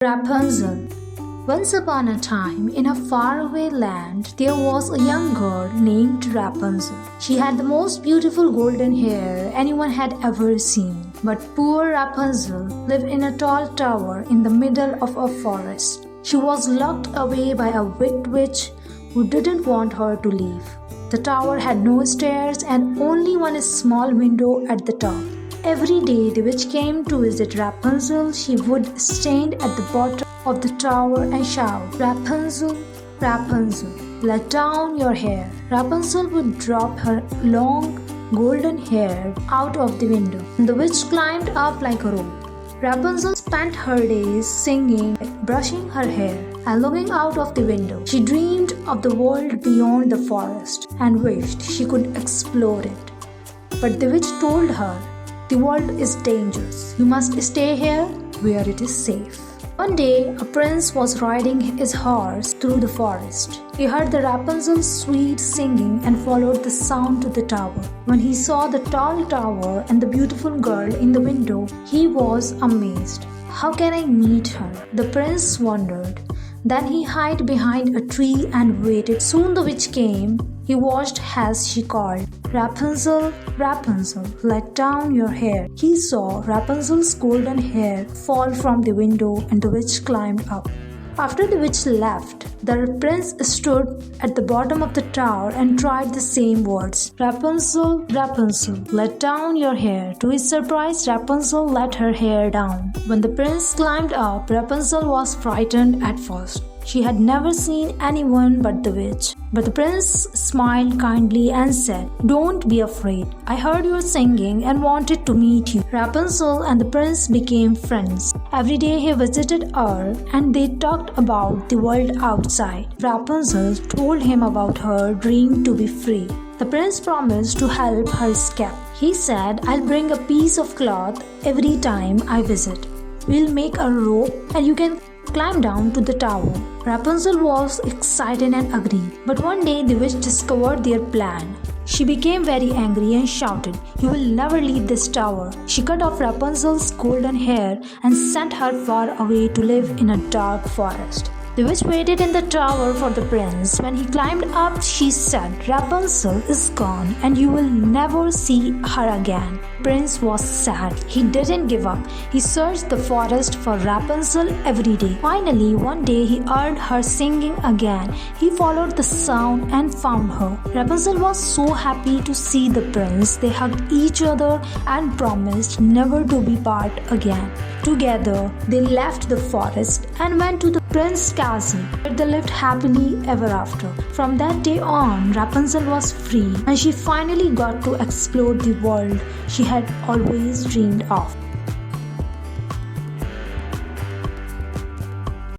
Rapunzel. Once upon a time, in a faraway land, there was a young girl named Rapunzel. She had the most beautiful golden hair anyone had ever seen. But poor Rapunzel lived in a tall tower in the middle of a forest. She was locked away by a wicked witch who didn't want her to leave. The tower had no stairs and only one small window at the top. Every day the witch came to visit Rapunzel. She would stand at the bottom of the tower and shout, "Rapunzel, Rapunzel, let down your hair." Rapunzel would drop her long golden hair out of the window. The witch climbed up like a rope. Rapunzel spent her days singing, brushing her hair, and looking out of the window. She dreamed of the world beyond the forest and wished she could explore it. But the witch told her, "The world is dangerous. You must stay here where it is safe." One day, a prince was riding his horse through the forest. He heard the Rapunzel's sweet singing and followed the sound to the tower. When he saw the tall tower and the beautiful girl in the window, he was amazed. "How can I meet her?" the prince wondered. Then he hid behind a tree and waited. Soon the witch came. He watched as she called, "Rapunzel, Rapunzel, let down your hair." He saw Rapunzel's golden hair fall from the window and the witch climbed up. After the witch left, the prince stood at the bottom of the tower and tried the same words, "Rapunzel, Rapunzel, let down your hair." To his surprise, Rapunzel let her hair down. When the prince climbed up, Rapunzel was frightened at first. She had never seen anyone but the witch. But the prince smiled kindly and said, "Don't be afraid. I heard your singing and wanted to meet you." Rapunzel and the prince became friends. Every day he visited her and they talked about the world outside. Rapunzel told him about her dream to be free. The prince promised to help her escape. He said, "I'll bring a piece of cloth every time I visit. We'll make a rope and you can climb down to the tower." Rapunzel was excited and agreed. But one day the witch discovered their plan. She became very angry and shouted, "You will never leave this tower." She cut off Rapunzel's golden hair and sent her far away to live in a dark forest. The witch waited in the tower for the prince. When he climbed up, she said, "Rapunzel is gone and you will never see her again." Prince was sad. He didn't give up. He searched the forest for Rapunzel every day. Finally, one day he heard her singing again. He followed the sound and found her. Rapunzel was so happy to see the prince. They hugged each other and promised never to be part again. Together, they left the forest and went to the prince's castle, where they lived happily ever after. From that day on, Rapunzel was free and she finally got to explore the world she had always dreamed of.